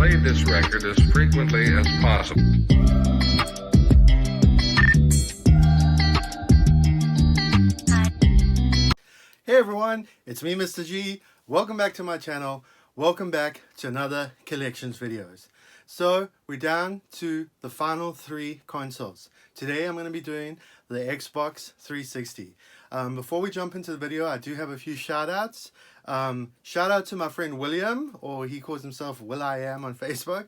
play this record as frequently as possible. Hey everyone, it's me Mr. G. Welcome back to my channel. Welcome back to another collections videos. So we're down to the final 3 consoles. Today I'm going to be doing the Xbox 360. Before we jump into the video, I do have a few shout outs. Shout out to my friend William, or he calls himself Will.i.am on Facebook.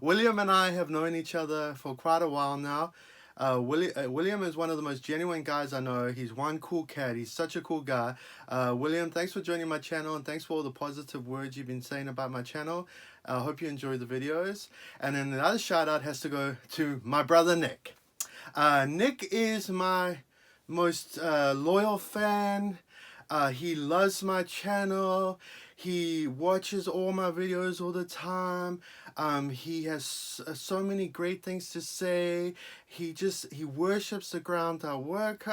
William and I have known each other for quite a while now. William is one of the most genuine guys I know. He's one cool cat. He's such a cool guy. William, thanks for joining my channel and thanks for all the positive words you've been saying about my channel. I hope you enjoy the videos. And then another shout out has to go to my brother Nick. Nick is my most loyal fan. He loves my channel. He watches all my videos all the time. He has so many great things to say. He worships the ground I work.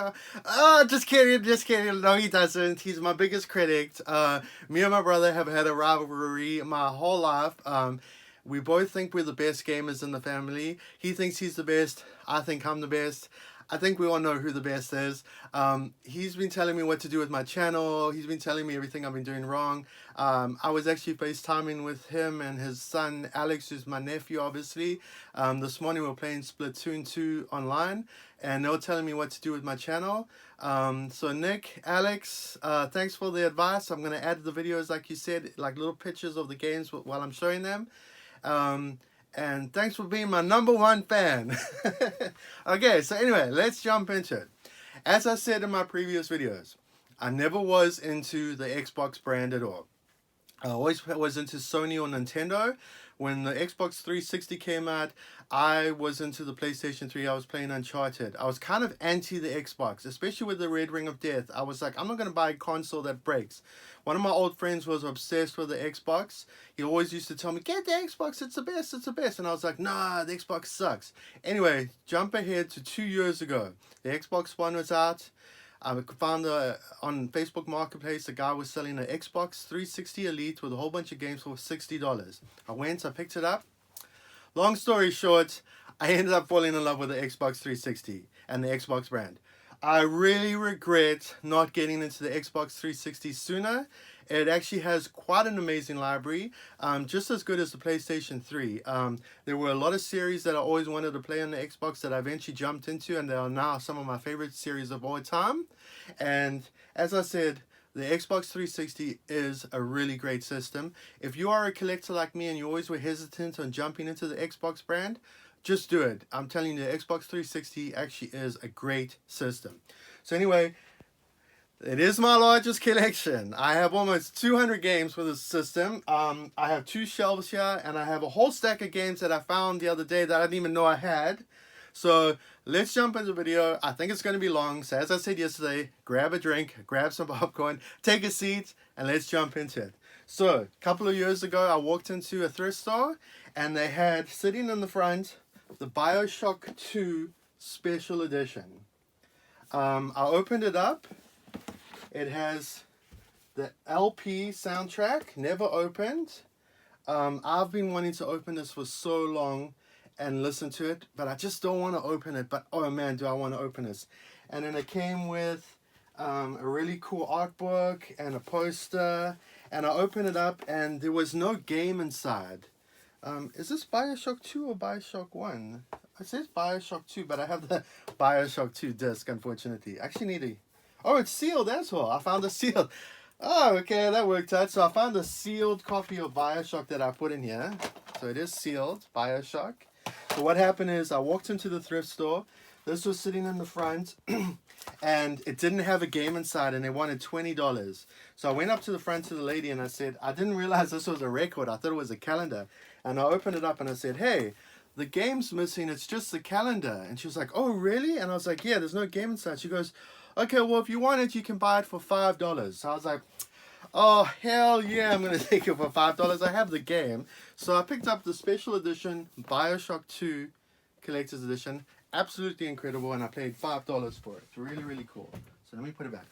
Just kidding. No, he doesn't. He's my biggest critic. Me and my brother have had a rivalry my whole life. We both think we're the best gamers in the family. He thinks he's the best. I think I'm the best. I think we all know who the best is. He's been telling me what to do with my channel. He's been telling me everything I've been doing wrong. I was actually FaceTiming with him and his son Alex, who's my nephew obviously. This morning we were playing Splatoon 2 online and they were telling me what to do with my channel. So Nick, Alex, thanks for the advice. I'm going to add the videos like you said, like little pictures of the games while I'm showing them. And thanks for being my #1 fan. Okay, so anyway, let's jump into it. As I said in my previous videos, I never was into the Xbox brand at all. I always was into Sony or Nintendo. When the Xbox 360 came out, I was into the PlayStation 3. I was playing Uncharted. I was kind of anti the Xbox, especially with the Red Ring of Death. I was like, I'm not going to buy a console that breaks. One of my old friends was obsessed with the Xbox. He always used to tell me, get the Xbox, it's the best, it's the best. And I was like, nah, the Xbox sucks. Anyway, jump ahead to 2 years ago. The Xbox One was out. I found on Facebook Marketplace, a guy was selling an Xbox 360 Elite with a whole bunch of games for $60. I went, I picked it up. Long story short, I ended up falling in love with the Xbox 360 and the Xbox brand. I really regret not getting into the Xbox 360 sooner. It actually has quite an amazing library, just as good as the PlayStation 3. There were a lot of series that I always wanted to play on the Xbox that I eventually jumped into, and they are now some of my favorite series of all time. And as I said, the Xbox 360 is a really great system. If you are a collector like me and you always were hesitant on jumping into the Xbox brand, just do it. I'm telling you, the Xbox 360 actually is a great system. So anyway, it is my largest collection. I have almost 200 games for this system. I have 2 shelves here, and I have a whole stack of games that I found the other day that I didn't even know I had. So let's jump into the video. I think it's going to be long. So as I said yesterday, grab a drink, grab some popcorn, take a seat, and let's jump into it. So a couple of years ago, I walked into a thrift store, and they had sitting in the front the BioShock 2 Special Edition. I opened it up. It has the LP soundtrack, never opened. I've been wanting to open this for so long and listen to it, but I just don't want to open it. But oh man, do I want to open this. And then it came with a really cool art book and a poster. And I opened it up and there was no game inside. Is this BioShock 2 or BioShock 1? It says BioShock 2, but I have the BioShock 2 disc, unfortunately. I actually need a... Oh, it's sealed as well. I found a sealed... Oh, okay, that worked out. So I found a sealed copy of BioShock that I put in here. So it is sealed, BioShock. So what happened is I walked into the thrift store. This was sitting in the front. And it didn't have a game inside and they wanted $20. So I went up to the front to the lady and I said, I didn't realize this was a record. I thought it was a calendar. And I opened it up and I said, hey, the game's missing. It's just the calendar. And she was like, oh, really? And I was like, yeah, there's no game inside. She goes, okay, well, if you want it, you can buy it for $5. So I was like, oh, hell yeah, I'm going to take it for $5. I have the game. So I picked up the special edition BioShock 2 Collector's Edition. Absolutely incredible. And I paid $5 for it. It's really, really cool. So let me put it back.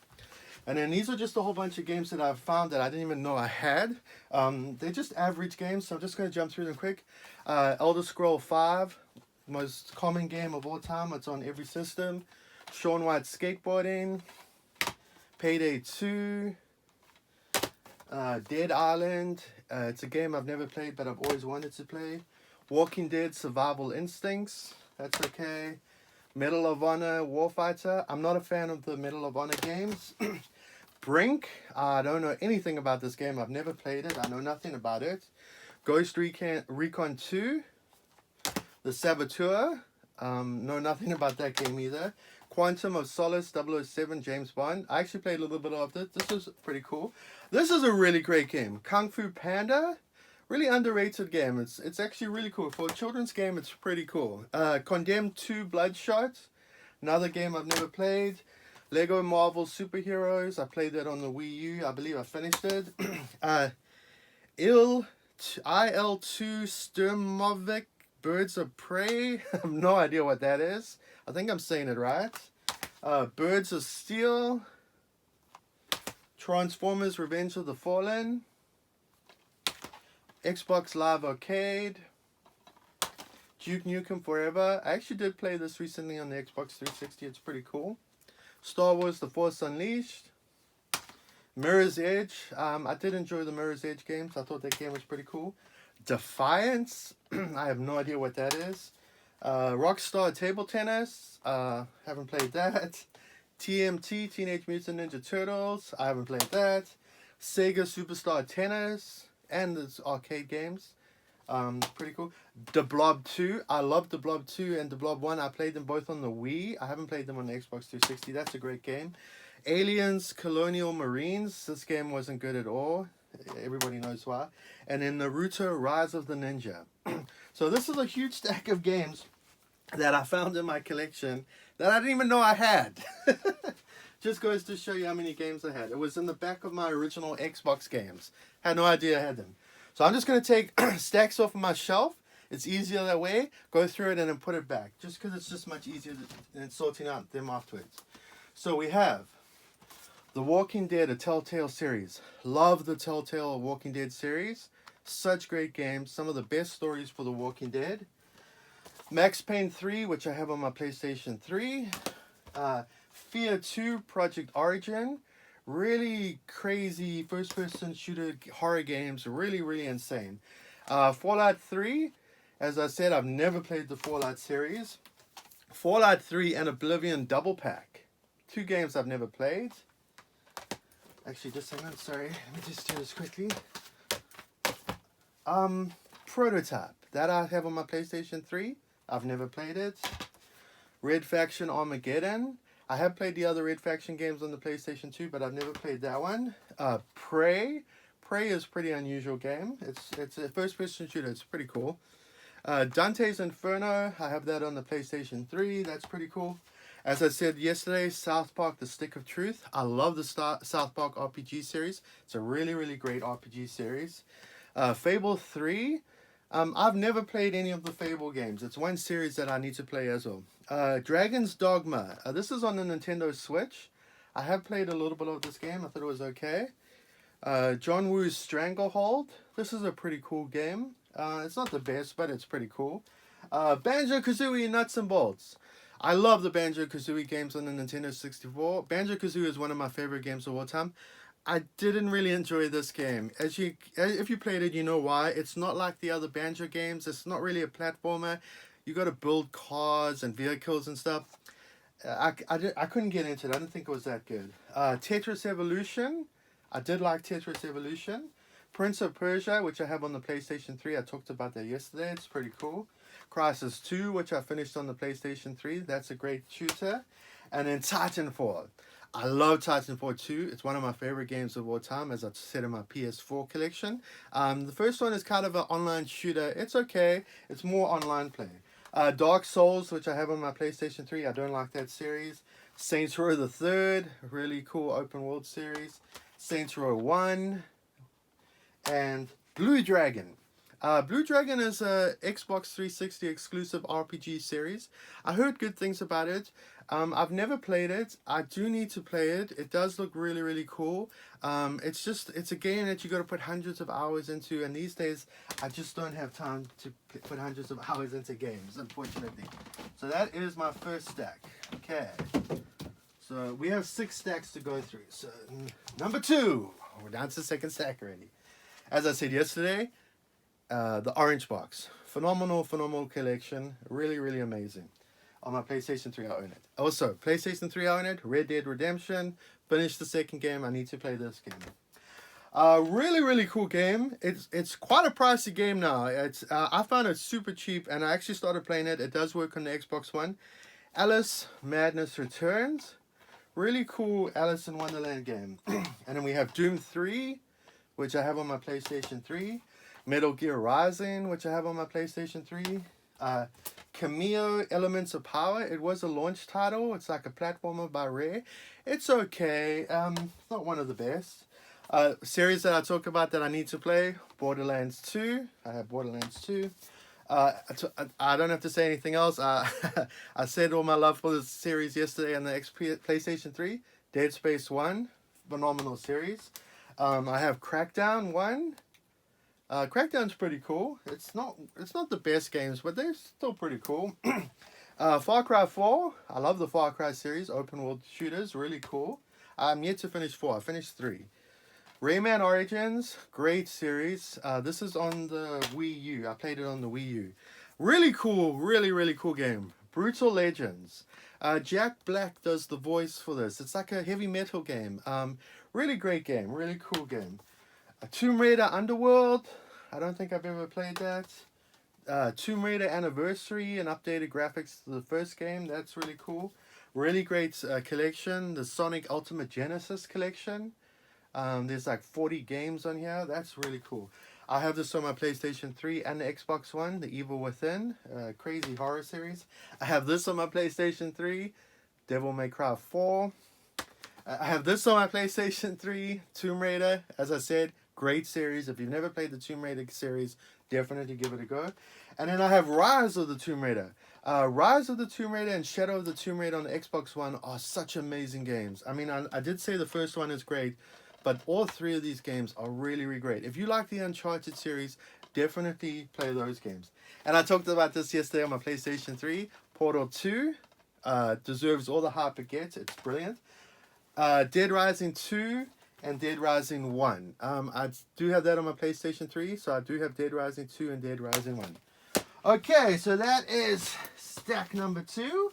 And then these are just a whole bunch of games that I've found that I didn't even know I had. They're just average games, so I'm just going to jump through them quick. Elder Scroll 5, most common game of all time. It's on every system. Shaun White Skateboarding. Payday 2. Dead Island. It's a game I've never played, but I've always wanted to play. Walking Dead Survival Instincts. That's okay. Medal of Honor Warfighter. I'm not a fan of the Medal of Honor games. Brink. I don't know anything about this game. I've never played it. I know nothing about it. Ghost Recon 2. The Saboteur. Know nothing about that game either. Quantum of Solace 007 James Bond. I actually played a little bit of it. This is pretty cool. This is a really great game. Kung Fu Panda. Really underrated game. It's actually really cool. For a children's game, it's pretty cool. Condemned 2 Bloodshot. Another game I've never played. Lego Marvel Superheroes. I played that on the Wii U. I believe I finished it. IL2 Sturmovik Birds of Prey. I have no idea what that is. I think I'm saying it right. Birds of Steel. Transformers Revenge of the Fallen. Xbox Live Arcade. Duke Nukem Forever. I actually did play this recently on the Xbox 360. It's pretty cool. Star Wars The Force Unleashed. Mirror's Edge. I did enjoy the Mirror's Edge games. I thought that game was pretty cool. Defiance. I have no idea what that is. Rockstar Table Tennis. Haven't played that. TMT, Teenage Mutant Ninja Turtles. I haven't played that. Sega Superstar Tennis. And its arcade games. Pretty cool. The Blob 2. I love The Blob 2 and The Blob 1. I played them both on the Wii. I haven't played them on the Xbox 360. That's a great game. Aliens Colonial Marines. This game wasn't good at all. Everybody knows why. And then Naruto Rise of the Ninja. So this is a huge stack of games that I found in my collection that I didn't even know I had. Just goes to show you how many games I had. It was in the back of my original Xbox games. Had no idea I had them. So I'm just going to take stacks off of my shelf. It's easier that way. Go through it and then put it back. Just because it's just much easier than sorting out them afterwards. So we have The Walking Dead, a Telltale series. Love the Telltale Walking Dead series. Such great games. Some of the best stories for The Walking Dead. Max Payne 3, which I have on my PlayStation 3. Fear 2 Project Origin. Really crazy first-person shooter horror games. Really, really insane. Fallout 3. As I said, I've never played the Fallout series. Fallout 3 and Oblivion Double Pack. 2 games I've never played. Actually, just a minute, sorry. Let me just do this quickly. Prototype. That I have on my PlayStation 3. I've never played it. Red Faction Armageddon. I have played the other Red Faction games on the PlayStation 2, but I've never played that one. Prey. Prey is a pretty unusual game. It's a first-person shooter. It's pretty cool. Dante's Inferno. I have that on the PlayStation 3. That's pretty cool. As I said yesterday, South Park The Stick of Truth. I love the South Park RPG series. It's a really, really great RPG series. Fable 3. I've never played any of the Fable games. It's one series that I need to play as well. Dragon's Dogma. This is on the Nintendo Switch. I have played a little bit of this game. I thought it was okay. John Woo's Stranglehold. This is a pretty cool game. It's not the best, but it's pretty cool. Banjo-Kazooie Nuts and Bolts. I love the Banjo-Kazooie games on the Nintendo 64. Banjo-Kazooie is one of my favorite games of all time. I didn't really enjoy this game. If you played it, you know why. It's not like the other Banjo games. It's not really a platformer. You got to build cars and vehicles and stuff. I couldn't get into it. I didn't think it was that good. Tetris Evolution. I did like Tetris Evolution. Prince of Persia, which I have on the PlayStation 3. I talked about that yesterday. It's pretty cool. Crysis 2, which I finished on the PlayStation 3. That's a great shooter. And then Titanfall. I love Titanfall 2. It's one of my favorite games of all time, as I said in my PS4 collection. The first one is kind of an online shooter. It's okay. It's more online play. Dark Souls, which I have on my PlayStation 3. I don't like that series. Saints Row the Third. Really cool open world series. Saints Row 1. And Blue Dragon. Blue Dragon is a Xbox 360 exclusive RPG series. I heard good things about it. I've never played it. I do need to play it. It does look really, really cool. It's a game that you got to put hundreds of hours into, and these days I just don't have time to put hundreds of hours into games, unfortunately. So that is my first stack. Okay. So we have 6 stacks to go through. So number 2, we're down to the second stack already. As I said yesterday, the orange box. Phenomenal collection. Really, really amazing. On my PlayStation 3, I own it. Also, PlayStation 3, I own it. Red Dead Redemption. Finished the second game. I need to play this game. Really, really cool game. It's quite a pricey game now. I found it super cheap, and I actually started playing it. It does work on the Xbox One. Alice Madness Returns. Really cool Alice in Wonderland game. And then we have Doom 3, which I have on my PlayStation 3. Metal Gear Rising, which I have on my PlayStation 3. Cameo Elements of Power. It was a launch title. It's like a platformer by Rare. It's okay. It's not one of the best. Series that I talk about that I need to play. Borderlands 2. I have Borderlands 2. I don't have to say anything else. I said all my love for this series yesterday on the PlayStation 3. Dead Space 1. Phenomenal series. I have Crackdown 1. Crackdown's pretty cool. It's not the best games, but they're still pretty cool. Far Cry 4. I love the Far Cry series. Open world shooters. Really cool. I'm yet to finish 4. I finished 3. Rayman Origins, great series. This is on the Wii U. I played it on the Wii U. Really cool, really cool game. Brutal Legends. Jack Black does the voice for this. It's like a heavy metal game. Really great game, really cool game. Tomb Raider Underworld. I don't think I've ever played that. Tomb Raider Anniversary and updated graphics to the first game. That's really cool. Really great collection. The Sonic Ultimate Genesis collection. There's like 40 games on here. That's really cool. I have this on my PlayStation 3 and the Xbox One, The Evil Within, crazy horror series. I have this on my PlayStation 3, Devil May Cry 4. I have this on my PlayStation 3, Tomb Raider. As I said, great series. If you've never played the Tomb Raider series, definitely give it a go. And then I have Rise of the Tomb Raider. Rise of the Tomb Raider and Shadow of the Tomb Raider on the Xbox One are such amazing games. I mean, I did say the first one is great, but all 3 of these games are really, really great. If you like the Uncharted series, definitely play those games. And I talked about this yesterday on my PlayStation 3. Portal 2 deserves all the hype it gets. It's brilliant. Dead Rising 2 and Dead Rising 1. I do have that on my PlayStation 3, so I do have Dead Rising 2 and Dead Rising 1. Okay, so that is stack number 2.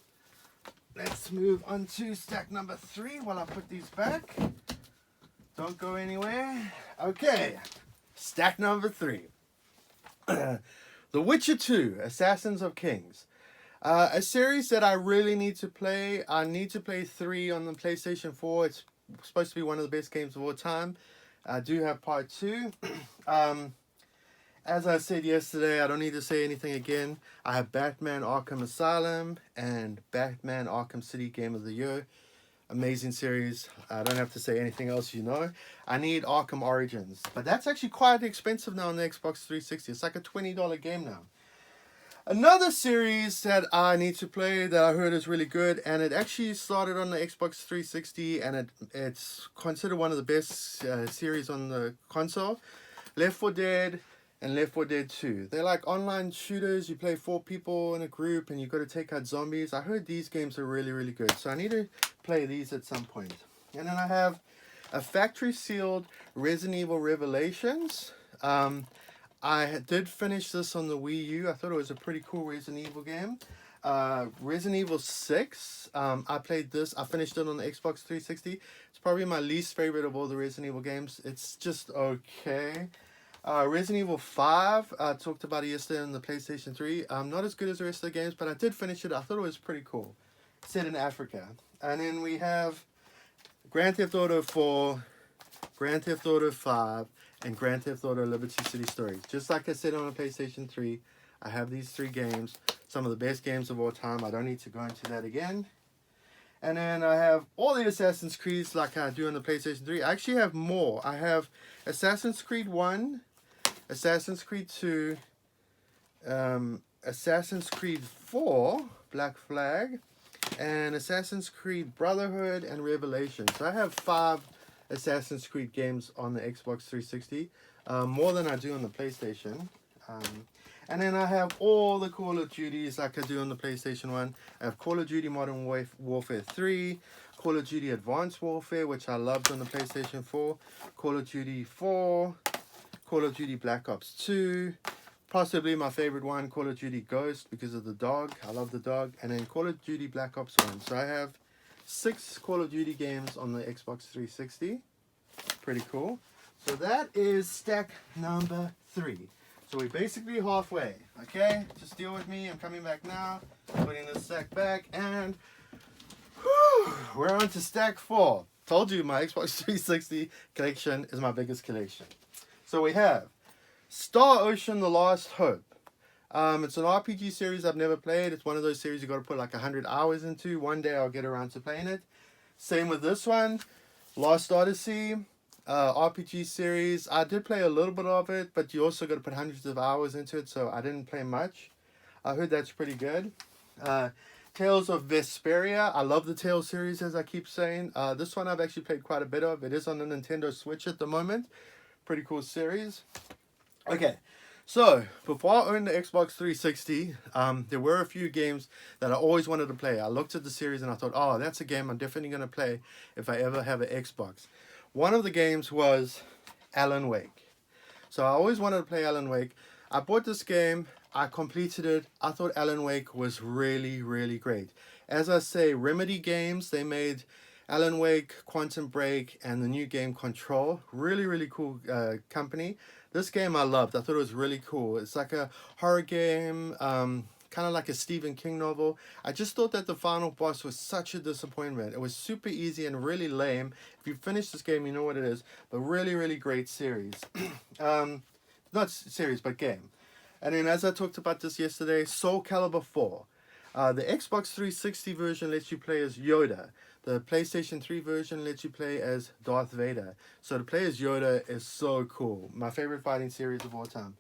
Let's move on to stack number 3 while I put these back. Don't go anywhere. Okay, stack number 3. The Witcher 2, Assassins of Kings. A series that I really need to play. I need to play 3 on the PlayStation 4. It's supposed to be one of the best games of all time. I do have part 2. As I said yesterday, I don't need to say anything again. I have Batman Arkham Asylum and Batman Arkham City Game of the Year. Amazing series. I don't have to say anything else, you know. I need Arkham Origins. But that's actually quite expensive now on the Xbox 360. It's like a $20 game now. Another series that I need to play that I heard is really good, and it actually started on the Xbox 360, and it's considered one of the best series on the console. Left 4 Dead and Left 4 Dead 2. They're like online shooters. You play 4 people in a group and you got to take out zombies. I heard these games are really, really good. So I need to play these at some point. And then I have a factory sealed Resident Evil Revelations. I did finish this on the Wii U. I thought it was a pretty cool Resident Evil game. Resident Evil 6. I played this. I finished it on the Xbox 360. It's probably my least favorite of all the Resident Evil games. It's just okay. Resident Evil 5, I talked about it yesterday on the PlayStation 3. Not as good as the rest of the games, but I did finish it. I thought it was pretty cool. Set in Africa. And then we have Grand Theft Auto 4, Grand Theft Auto 5, and Grand Theft Auto Liberty City Stories. Just like I said on the PlayStation 3, I have these 3 games. Some of the best games of all time. I don't need to go into that again. And then I have all the Assassin's Creeds like I do on the PlayStation 3. I actually have more. I have Assassin's Creed 1, Assassin's Creed 2, Assassin's Creed 4, Black Flag, and Assassin's Creed Brotherhood and Revelation. So I have 5 Assassin's Creed games on the Xbox 360, more than I do on the PlayStation. And then I have all the Call of Duties like I do on the PlayStation 1. I have Call of Duty Modern Warfare 3, Call of Duty Advanced Warfare, which I loved on the PlayStation 4, Call of Duty 4, Call of Duty Black Ops 2, possibly my favorite one, Call of Duty Ghost, because of the dog. I love the dog. And then Call of Duty Black Ops 1. So I have 6 Call of Duty games on the Xbox 360. Pretty cool. So that is stack number 3. So we're basically halfway. Okay? Just deal with me. I'm coming back now. Putting this stack back. And whew, we're on to stack 4. Told you my Xbox 360 collection is my biggest collection. So we have Star Ocean: The Last Hope. It's an RPG series I've never played. It's one of those series you got to put like 100 hours into. One day I'll get around to playing it. Same with this one, Lost Odyssey, RPG series. I did play a little bit of it, but you also got to put hundreds of hours into it, so I didn't play much. I heard that's pretty good. Tales of Vesperia. I love the Tales series, as I keep saying. This one I've actually played quite a bit of. It is on the Nintendo Switch at the moment. Pretty cool series. Okay, so before I owned the Xbox 360, there were a few games that I always wanted to play. I looked at the series and I thought, oh, that's a game I'm definitely going to play if I ever have an Xbox. One of the games was Alan Wake. So I always wanted to play Alan Wake. I bought this game, I completed it. I thought Alan Wake was really, really great. As I say, Remedy Games, they made Alan Wake, Quantum Break, and the new game Control. Really, really cool company. This game I loved. I thought it was really cool. It's like a horror game, kind of like a Stephen King novel. I just thought that the final boss was such a disappointment. It was super easy and really lame. If you finish this game, you know what it is. But really, really great series. Not series, but game. And then as I talked about this yesterday, Soul Calibur 4. The Xbox 360 version lets you play as Yoda. The PlayStation 3 version lets you play as Darth Vader. So to play as Yoda is so cool. My favorite fighting series of all time.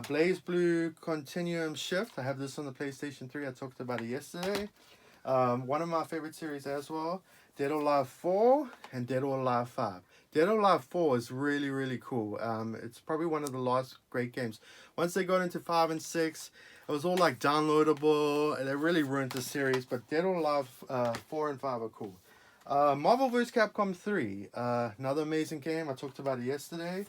Blaze Blue Continuum Shift. I have this on the PlayStation 3. I talked about it yesterday. One of my favorite series as well. Dead or Alive 4 and Dead or Alive 5. Dead or Alive 4 is really, really cool. It's probably one of the last great games. Once they got into 5 and 6, it was all like downloadable, and they really ruined the series. But Dead or Alive 4 and 5 are cool. Marvel vs. Capcom 3, another amazing game. I talked about it yesterday.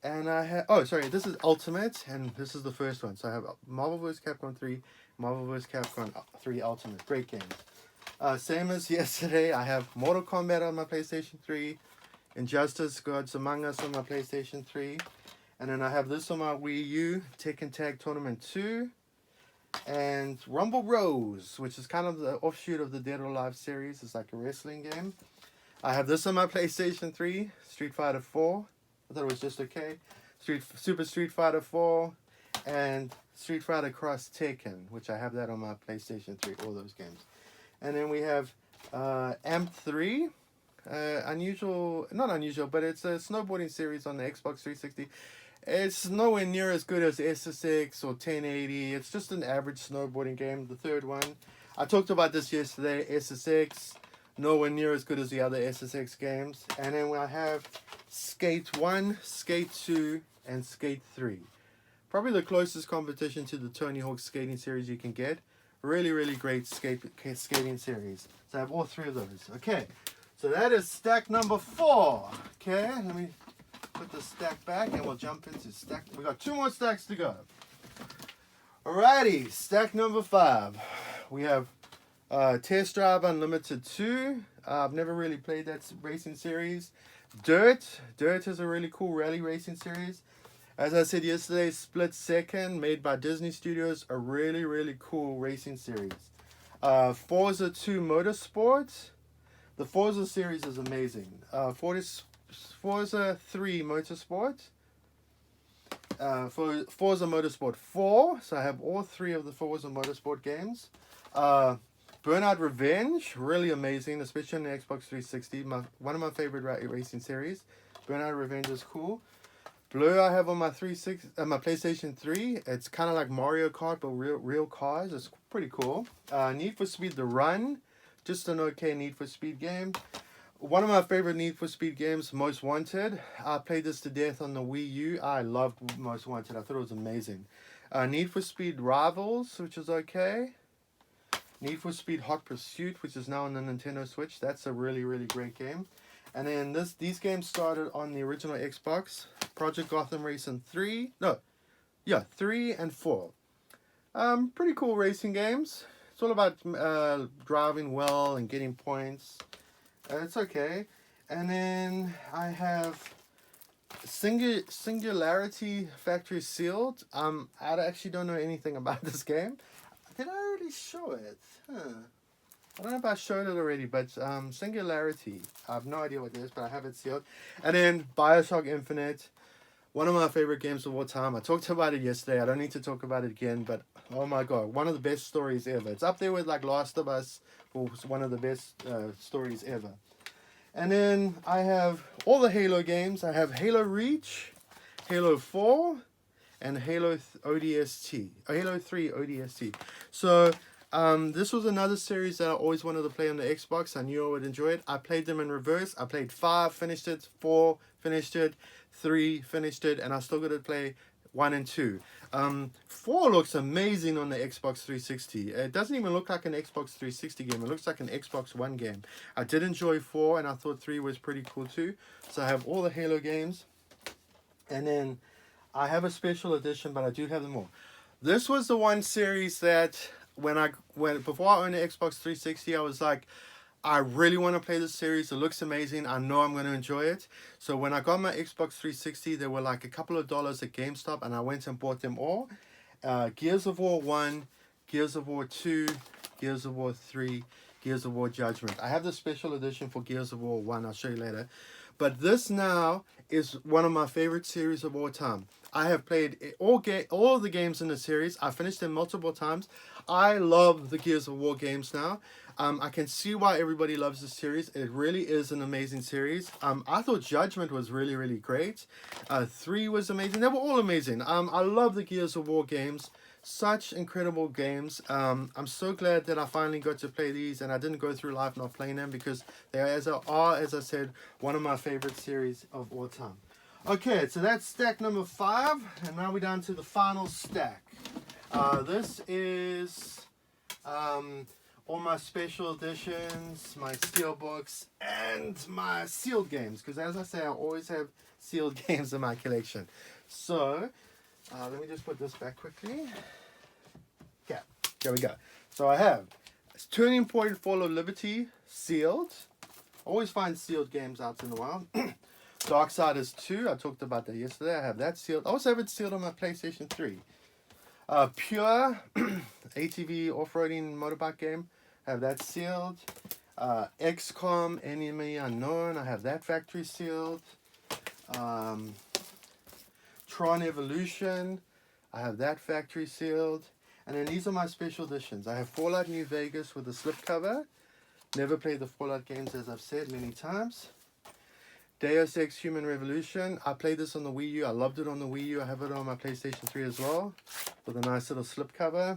And I have, oh, sorry, this is Ultimate, and this is the first one. So I have Marvel vs. Capcom 3, Marvel vs. Capcom 3 Ultimate. Great games. Same as yesterday, I have Mortal Kombat on my PlayStation 3, Injustice Gods Among Us on my PlayStation 3, and then I have this on my Wii U, Tekken Tag Tournament 2, and Rumble Rose, which is kind of the offshoot of the Dead or Alive series. It's like a wrestling game. I have this on my PlayStation 3, Street Fighter 4. I thought it was just okay. Super Street Fighter 4, and Street Fighter Cross Tekken, which I have that on my PlayStation 3, all those games. And then we have AMP3. Unusual, not unusual, but it's a snowboarding series on the Xbox 360. It's nowhere near as good as SSX or 1080. It's just an average snowboarding game. The third one, I talked about this yesterday. SSX, nowhere near as good as the other SSX games. And then I have Skate 1, Skate 2, and Skate 3. Probably the closest competition to the Tony Hawk skating series you can get. Really, really great skating series. So I have all 3 of those. Okay. So that is stack number 4. Okay, let me put the stack back and we'll jump into stack. We got 2 more stacks to go. Alrighty, stack number 5. We have Test Drive Unlimited 2. I've never really played that racing series. Dirt is a really cool rally racing series. As I said yesterday, Split Second, made by Disney Studios, a really, really cool racing series. Forza 2 Motorsport. The Forza series is amazing. Forza 3 Motorsport. Forza Motorsport 4. So I have all 3 of the Forza Motorsport games. Burnout Revenge. Really amazing, especially on the Xbox 360. One of my favorite racing series. Burnout Revenge is cool. Blur I have on my my PlayStation 3. It's kind of like Mario Kart, but real cars. It's pretty cool. Need for Speed The Run. just an okay Need for Speed game. One of my favorite Need for Speed games, Most Wanted. I played this to death on the Wii U. I loved Most Wanted. I thought it was amazing. Need for Speed Rivals, which is okay. Need for Speed Hot Pursuit, which is now on the Nintendo Switch. That's a really, really great game. And then these games started on the original Xbox. Project Gotham Racing 3. No, yeah, 3 and 4. Pretty cool racing games. It's all about driving well and getting points. It's okay. And then I have Singularity Factory Sealed. I actually don't know anything about this game. Did I already show it? I don't know if I showed it already, but Singularity. I have no idea what it is, but I have it sealed. And then Bioshock Infinite. One of my favorite games of all time. I talked about it yesterday. I don't need to talk about it again, but oh my god, one of the best stories ever. It's up there with like Last of Us, for one of the best stories ever. And then I have all the Halo games. I have Halo Reach, Halo 4, and Halo ODST. Halo 3 ODST. So this was another series that I always wanted to play on the Xbox. I knew I would enjoy it. I played them in reverse. I played 5, finished it. 4, finished it. 3, finished it. And I still got to play 1 and 2. 4 looks amazing on the Xbox 360. It doesn't even look like an Xbox 360 game. It looks like an Xbox One game. I did enjoy 4, and I thought 3 was pretty cool too. So I have all the Halo games. And then I have a special edition, but I do have them all. This was the one series that before I owned the Xbox 360, I was like, I really want to play this series. It looks amazing. I know I'm going to enjoy it. So when I got my Xbox 360, there were like a couple of dollars at GameStop, and I went and bought them all. Gears of War 1, Gears of War 2, Gears of War 3, Gears of War Judgment. I have the special edition for Gears of War 1. I'll show you later. But this now is one of my favorite series of all time. I have played all of the games in the series. I finished them multiple times. I love the Gears of War games now. I can see why everybody loves this series. It really is an amazing series. I thought Judgment was really, really great. 3 was amazing. They were all amazing. I love the Gears of War games. Such incredible games. I'm so glad that I finally got to play these, and I didn't go through life not playing them, because they are, as I said, one of my favorite series of all time. Okay, so that's stack number 5, and now we're down to the final stack. This is all my special editions, my steelbooks, and my sealed games, because as I say, I always have sealed games in my collection. So let me just put this back quickly. Okay, there we go. So I have Turning Point Fall of Liberty sealed. Always find sealed games out in the wild. Darksiders 2, I talked about that yesterday. I have that sealed. I also have it sealed on my PlayStation 3. Pure, ATV off-roading motorbike game. I have that sealed. XCOM, Enemy Unknown. I have that factory sealed. Tron Evolution. I have that factory sealed. And then these are my special editions. I have Fallout New Vegas with a slipcover. Never played the Fallout games, as I've said many times. Deus Ex Human Revolution. I played this on the Wii U. I loved it on the Wii U. I have it on my PlayStation 3 as well, with a nice little slipcover.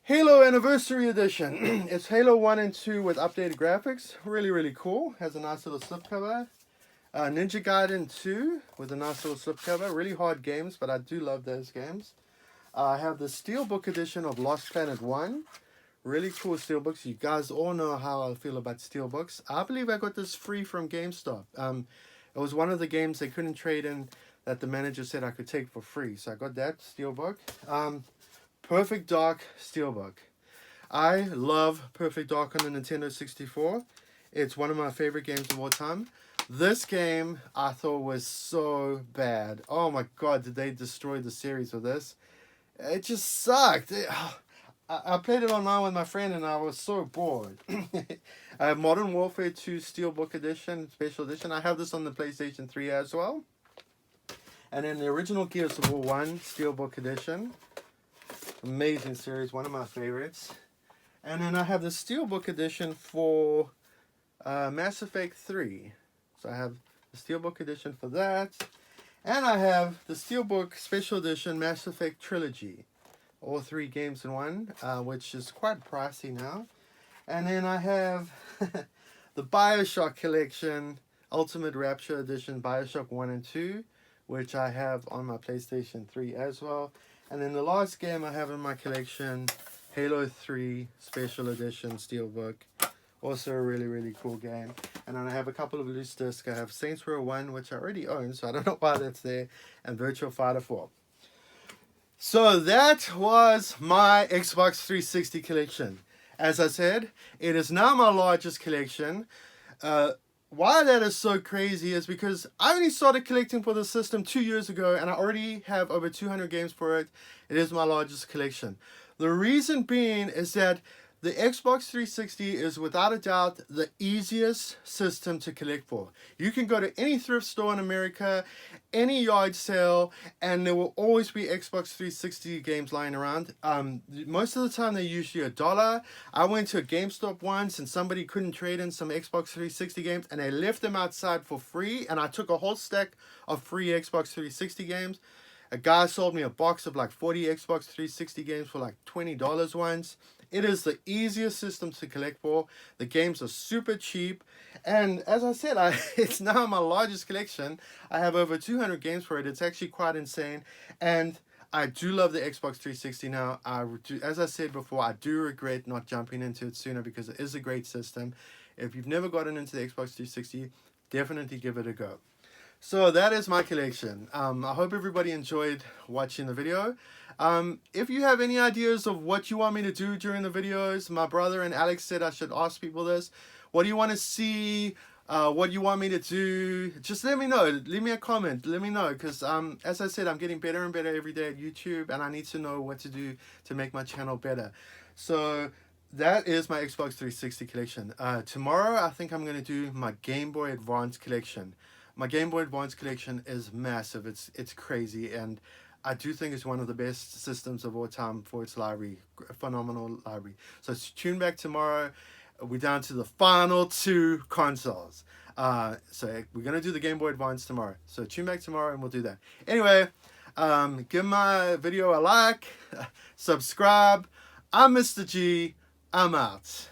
Halo Anniversary Edition. It's Halo 1 and 2 with updated graphics. Really, really cool. Has a nice little slipcover. Ninja Gaiden 2 with a nice little slipcover. Really hard games, but I do love those games. I have the Steelbook Edition of Lost Planet 1. Really cool steelbooks. You guys all know how I feel about steelbooks. I believe I got this free from GameStop. It was one of the games they couldn't trade in that the manager said I could take for free. So I got that steelbook. Perfect Dark steelbook. I love Perfect Dark on the Nintendo 64. It's one of my favorite games of all time. This game I thought was so bad. Oh my god, did they destroy the series with this? It just sucked. I played it online with my friend and I was so bored. I have Modern Warfare 2 Steelbook Edition, Special Edition. I have this on the PlayStation 3 as well. And then the original Gears of War 1 Steelbook Edition. Amazing series, one of my favorites. And then I have the Steelbook Edition for Mass Effect 3. So I have the Steelbook Edition for that. And I have the Steelbook Special Edition Mass Effect Trilogy. All 3 games in one, which is quite pricey now. And then I have the Bioshock collection, Ultimate Rapture Edition, Bioshock 1 and 2, which I have on my PlayStation 3 as well. And then the last game I have in my collection, Halo 3 Special Edition Steelbook. Also a really, really cool game. And then I have a couple of loose discs. I have Saints Row 1, which I already own, so I don't know why that's there, and Virtua Fighter 4. So that was my Xbox 360 collection. As I said, it is now my largest collection. Why that is so crazy is because I only started collecting for the system 2 years ago, and I already have over 200 games for it. It is my largest collection. The reason being is that the Xbox 360 is without a doubt the easiest system to collect for. You can go to any thrift store in America, any yard sale, and there will always be Xbox 360 games lying around. Most of the time they're usually $1. I went to a GameStop once and somebody couldn't trade in some Xbox 360 games and they left them outside for free, and I took a whole stack of free Xbox 360 games. A guy sold me a box of like 40 Xbox 360 games for like $20 once. It is the easiest system to collect for. The games are super cheap. And as I said, it's now my largest collection. I have over 200 games for it. It's actually quite insane. And I do love the Xbox 360 now. As I said before, I do regret not jumping into it sooner because it is a great system. If you've never gotten into the Xbox 360, definitely give it a go. So that is my collection. I hope everybody enjoyed watching the video. If you have any ideas of what you want me to do during the videos, my brother and Alex said I should ask people this. What do you want to see? What you want me to do? Just let me know. Leave me a comment. Let me know, because as I said, I'm getting better and better every day at YouTube, and I need to know what to do to make my channel better. So that is my Xbox 360 collection. Tomorrow, I think I'm going to do my Game Boy Advance collection. My Game Boy Advance collection is massive. It's crazy, and I do think it's one of the best systems of all time for its library. A phenomenal library. So tune back tomorrow. We're down to the final 2 consoles. So we're going to do the Game Boy Advance tomorrow. So tune back tomorrow and we'll do that. Anyway, give my video a like, subscribe. I'm Mr. G. I'm out.